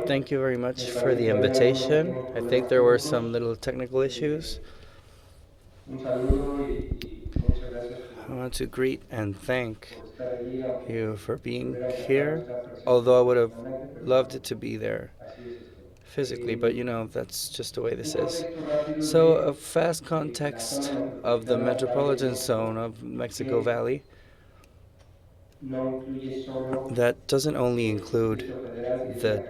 Thank you very much for the invitation. I think there were some little technical issues. I want to greet and thank you for being here, although I would have loved it to be there physically, but that's just the way this is. So, a fast context of the metropolitan zone of Mexico Valley that doesn't only include the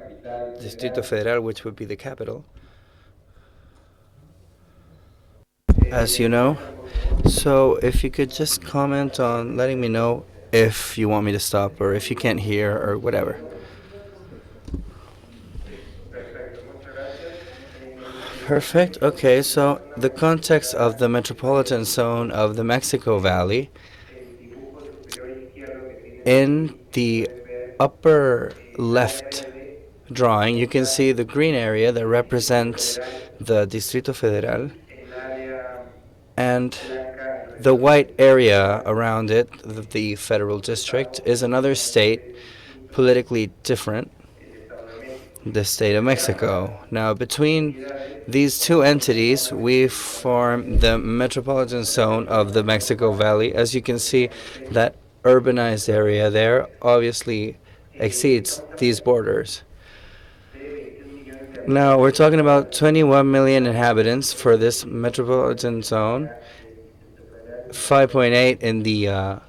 Distrito Federal, which would be the capital, as you know. So, if you could just comment on letting me know if you want me to stop or if you can't hear or whatever. Perfect. Okay, so the context of the metropolitan zone of the Mexico Valley, in the upper left drawing, you can see the green area that represents the Distrito Federal, and the white area around it, the federal district, is another state, politically different, the state of Mexico. Now, between these two entities, we form the metropolitan zone of the Mexico Valley. As you can see, that urbanized area there obviously exceeds these borders. Now, we're talking about 21 million inhabitants for this metropolitan zone, 5.8 in the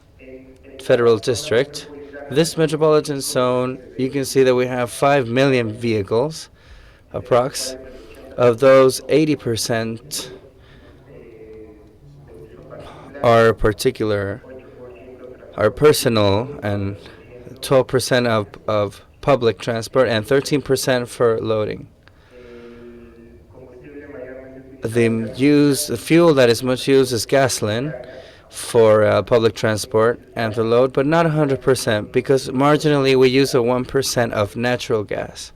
federal district. This metropolitan zone, you can see that we have 5 million vehicles, approx. Of those, 80% are personal, and 12% of public transport, and 13% for loading. The fuel that is much used is gasoline for public transport and for load, but not 100%, because marginally we use a 1% of natural gas.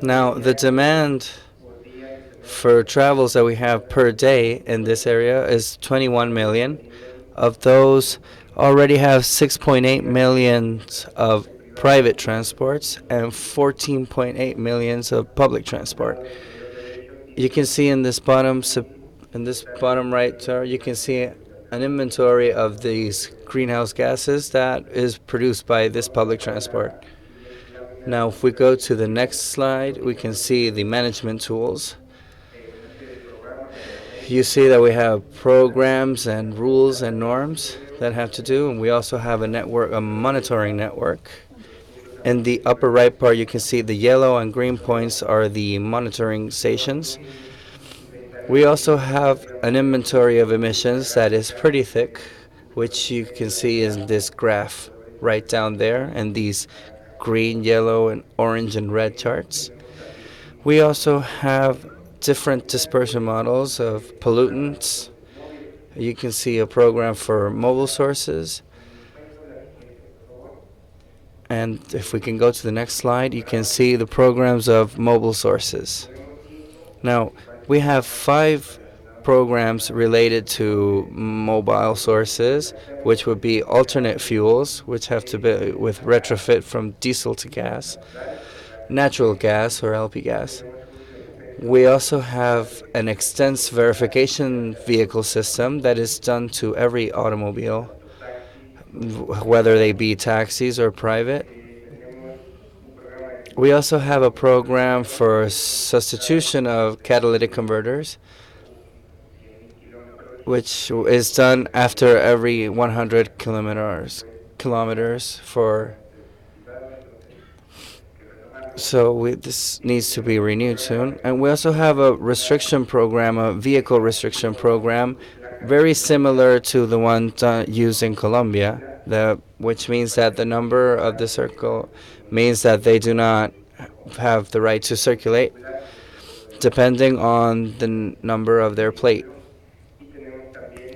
Now, the demand for travels that we have per day in this area is 21 million. Of those, already have 6.8 million of private transports and 14.8 millions of public transport. You can see in this bottom right chart, you can see an inventory of these greenhouse gases that is produced by this public transport. Now, if we go to the next slide, we can see the management tools. You see that we have programs and rules and norms that have to do, and we also have a monitoring network. In the upper right part, you can see the yellow and green points are the monitoring stations. We also have an inventory of emissions that is pretty thick, which you can see in this graph right down there, and these green, yellow, and orange and red charts. We also have different dispersion models of pollutants. You can see a program for mobile sources. And if we can go to the next slide, you can see the programs of mobile sources. Now, we have 5 programs related to mobile sources, which would be alternate fuels, which have to be with retrofit from diesel to gas, natural gas or LP gas. We also have an extense verification vehicle system that is done to every automobile, whether they be taxis or private. We also have a program for substitution of catalytic converters, which is done after every 100 kilometers for. So this needs to be renewed soon. And we also have a restriction program, a vehicle restriction program, very similar to the one used in Colombia, which means that the number of the circle means that they do not have the right to circulate, depending on the number of their plate.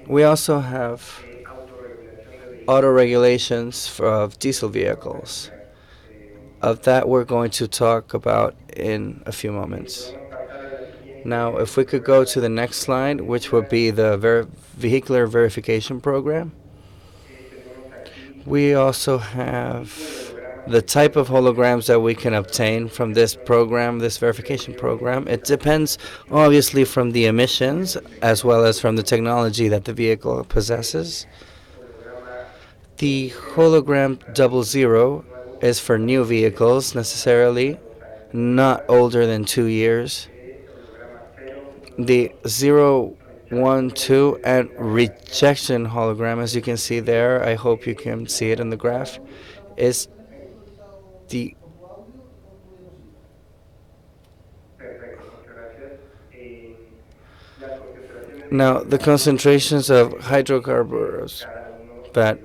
We also have auto regulations of diesel vehicles. Of that, we're going to talk about in a few moments. Now, if we could go to the next slide, which would be the vehicular verification program. We also have the type of holograms that we can obtain from this program, this verification program. It depends obviously from the emissions as well as from the technology that the vehicle possesses. The hologram 00 is for new vehicles necessarily, not older than 2 years. The 012 and rejection hologram, as you can see there, I hope you can see it in the graph, is the now the concentrations of hydrocarbons that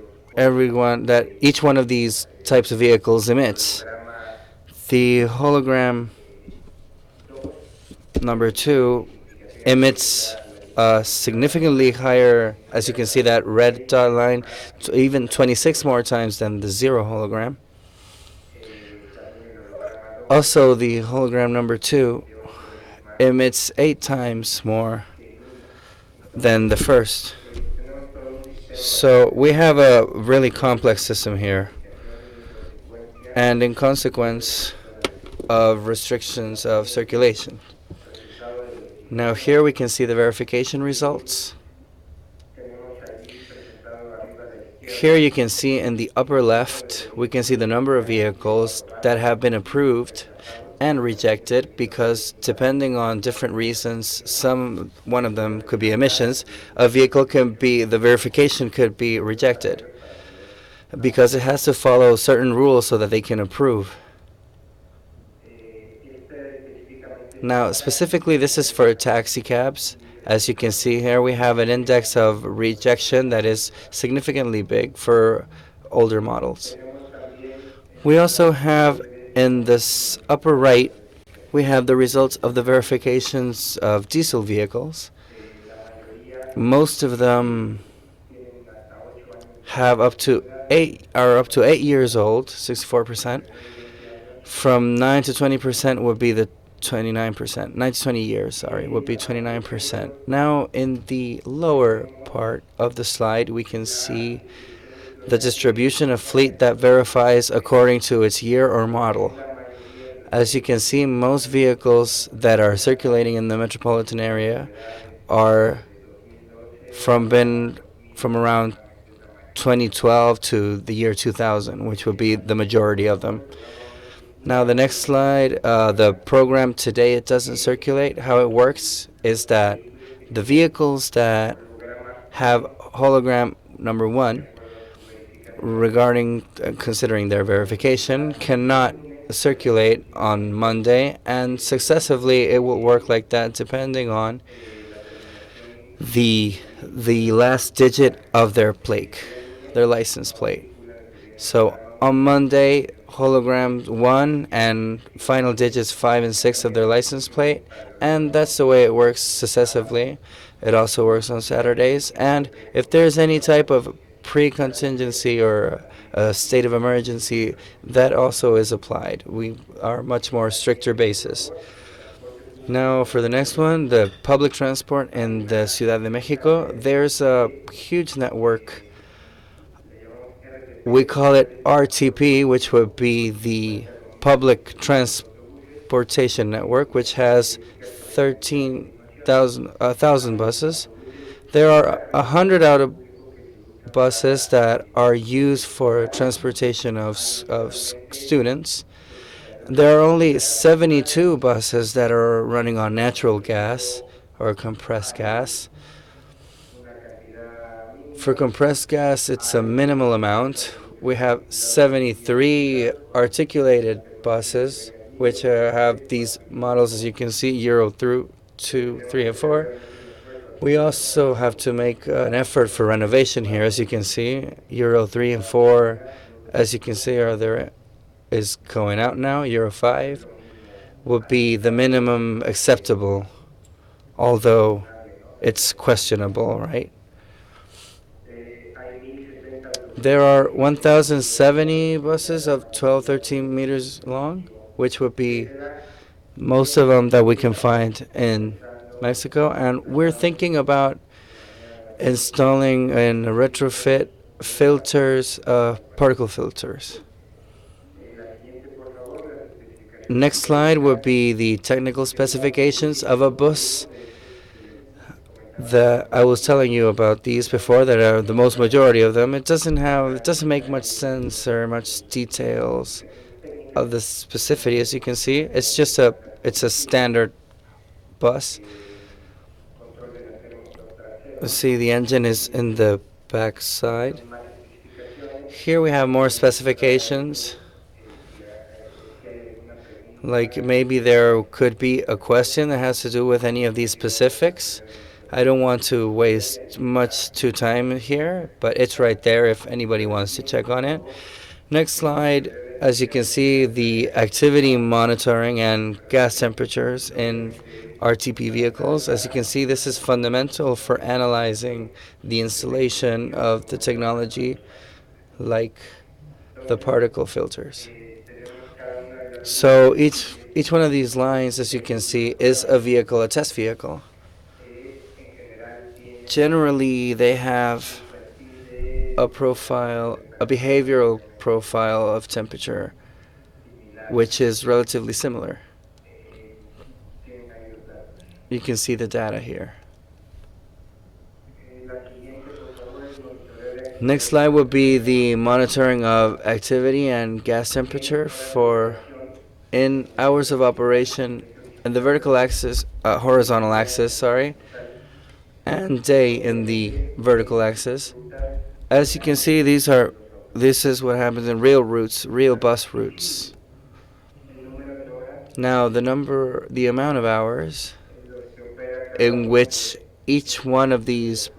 each one of these types of vehicles emits. The hologram number 2 emits significantly higher, as you can see that red dot line, even 26 more times than the 0 hologram. Also, the hologram number 2 emits 8 times more than the first. So we have a really complex system here. And in consequence of restrictions of circulation. Now here we can see the verification results. Here you can see in the upper left, we can see the number of vehicles that have been approved and rejected because depending on different reasons, one of them could be emissions, a vehicle can be, the verification could be rejected because it has to follow certain rules so that they can approve. Now, specifically, this is for taxi cabs. As you can see here, we have an index of rejection that is significantly big for older models. We also have in this upper right, we have the results of the verifications of diesel vehicles. Most of them have up to 8 years old, 64%. From 9 to 20% would be the 29%. 9 to 20 years, sorry, would be 29%. Now, in the lower part of the slide, we can see the distribution of fleet that verifies according to its year or model. As you can see, most vehicles that are circulating in the metropolitan area are from around 2012 to the year 2000, which would be the majority of them. Now the next slide, the program today, it doesn't circulate. How it works is that the vehicles that have hologram number 1, considering their verification, cannot circulate on Monday, and successively it will work like that depending on the last digit of their license plate. So on Monday, hologram 1 and final digits 5 and 6 of their license plate, and that's the way it works successively. It also works on Saturdays, and if there's any type of pre-contingency or a state of emergency, that also is applied. We are much more stricter basis. Now for the next one, the public transport in the Ciudad de Mexico, there's a huge network. We call it RTP, which would be the public transportation network, which has 1,000 buses. There are 100 buses that are used for transportation of students. There are only 72 buses that are running on natural gas or compressed gas. For compressed gas, it's a minimal amount. We have 73 articulated buses, which have these models, as you can see, Euro 2, 3, and 4. We also have to make an effort for renovation here, as you can see. Euro 3 and 4, as you can see, is going out now. Euro 5 would be the minimum acceptable, although it's questionable, right? There are 1,070 buses of 12, 13 meters long, which would be most of them that we can find in Mexico. And we're thinking about installing a retrofit filters, particle filters. Next slide would be the technical specifications of a bus. I was telling you about these before, that are the most majority of them. It doesn't make much sense or much details of the specificity. As you can see, it's a standard bus. See, the engine is in the back side. Here we have more specifications. Like maybe there could be a question that has to do with any of these specifics. I don't want to waste much time here, but it's right there if anybody wants to check on it. Next slide. As you can see, the activity monitoring and gas temperatures in RTP vehicles. As you can see, this is fundamental for analyzing the installation of the technology, like the particle filters. So each one of these lines, as you can see, is a vehicle, a test vehicle. Generally, they have a profile, a behavioral profile of temperature, which is relatively similar. You can see the data here. Next slide would be the monitoring of activity and gas temperature in hours of operation in the vertical axis, horizontal axis, sorry, and day in the vertical axis. As you can see, this is what happens in real routes, real bus routes. Now the amount of hours in which each one of these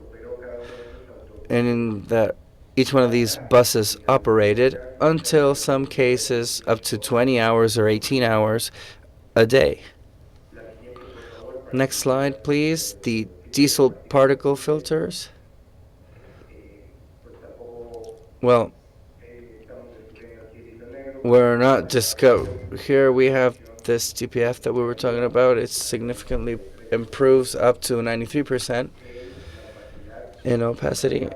buses operated, until some cases up to 20 hours or 18 hours a day. Next slide, please. The diesel particle filters. Well, we're not just here we have this TPF that we were talking about. It significantly improves up to 93% in opacity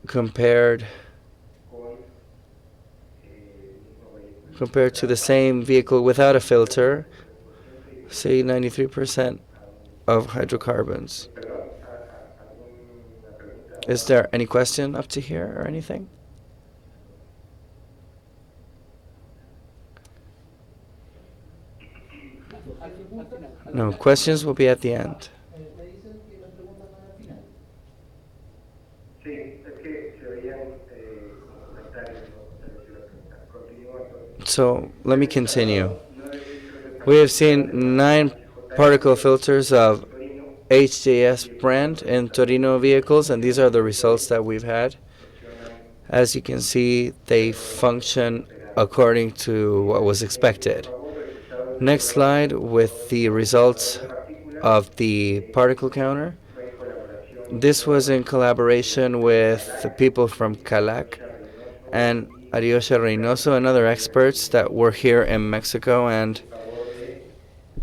compared to the same vehicle without a filter. Say 93% of hydrocarbons. Is there any question up to here or anything? No, questions will be at the end. So let me continue. We have seen 9 particle filters of HJS brand in Torino vehicles, and these are the results that we've had. As you can see, they function according to what was expected. Next slide with the results of the particle counter. This was in collaboration with the people from CALAC and Ariosha Reynoso and other experts that were here in Mexico and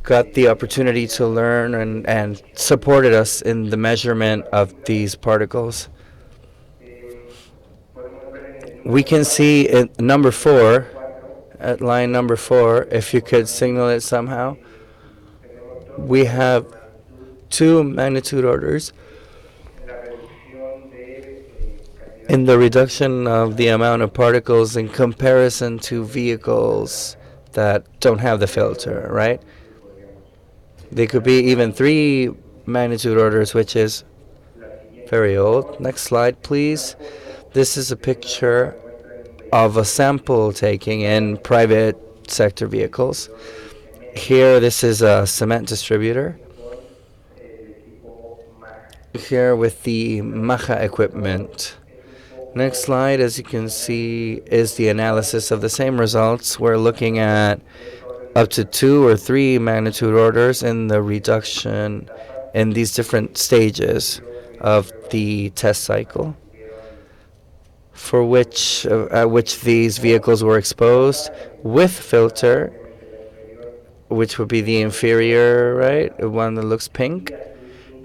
got the opportunity to learn and supported us in the measurement of these particles. We can see in number 4, at line number 4, if you could signal it somehow, we have 2 magnitude orders in the reduction of the amount of particles in comparison to vehicles that don't have the filter, right? They could be even 3 magnitude orders, which is very old. Next slide, please. This is a picture of a sample taking in private sector vehicles. Here, this is a cement distributor. Here with the Maja equipment. Next slide, as you can see, is the analysis of the same results. We're looking at up to 2 or 3 magnitude orders in the reduction in these different stages of the test cycle, for which at which these vehicles were exposed with filter, which would be the inferior, right? The one that looks pink.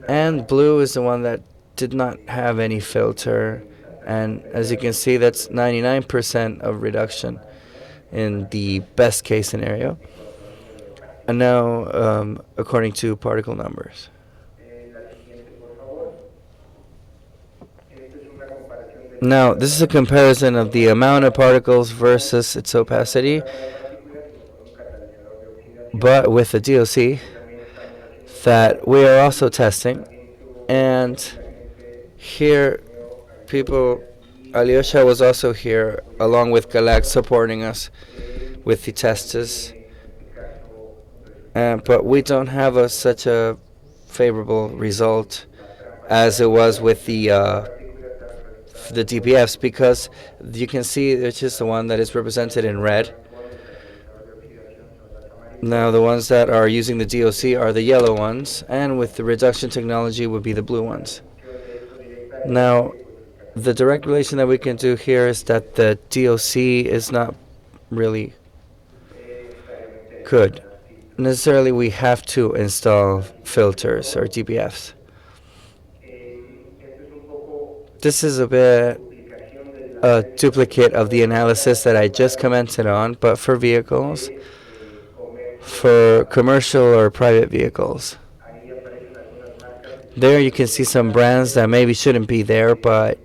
And blue is the one that did not have any filter, And as you can see, that's 99% of reduction in the best case scenario. And now, according to particle numbers. Now, this is a comparison of the amount of particles versus its opacity, but with the DOC that we are also testing. And here, Alyosha was also here, along with CALAC, supporting us with the tests. But we don't have such a favorable result as it was with the DPFs, because you can see it's just the one that is represented in red. Now the ones that are using the DOC are the yellow ones, and with the reduction technology would be the blue ones. Now, the direct relation that we can do here is that the DOC is not really good. Necessarily, we have to install filters or DPFs. This is a bit a duplicate of the analysis that I just commented on, but for vehicles, for commercial or private vehicles. There you can see some brands that maybe shouldn't be there, but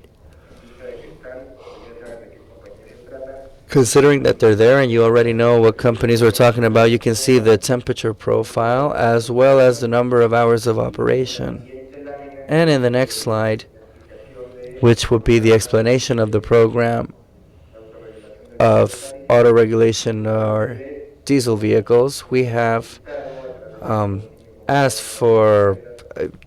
considering that they're there and you already know what companies we're talking about, you can see the temperature profile as well as the number of hours of operation. And in the next slide, which would be the explanation of the program of auto-regulation or diesel vehicles, we have asked for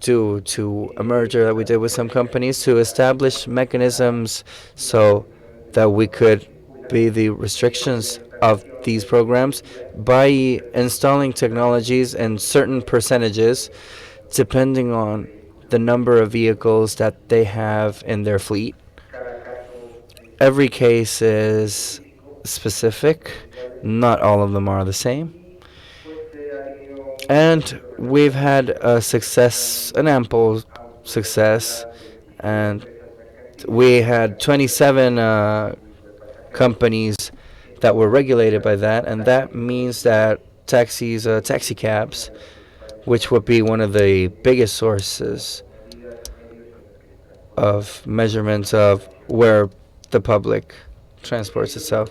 to a merger that we did with some companies to establish mechanisms so that we could be the restrictions of these programs by installing technologies in certain percentages depending on the number of vehicles that they have in their fleet. Every case is specific. Not all of them are the same. And we've had a success, an ample success, and we had 27 companies that were regulated by that, and that means that taxis, taxi cabs, which would be one of the biggest sources of measurements of where the public transports itself.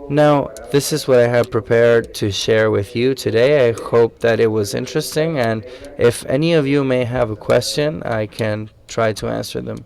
Now, this is what I have prepared to share with you today. I hope that it was interesting, and if any of you may have a question, I can try to answer them.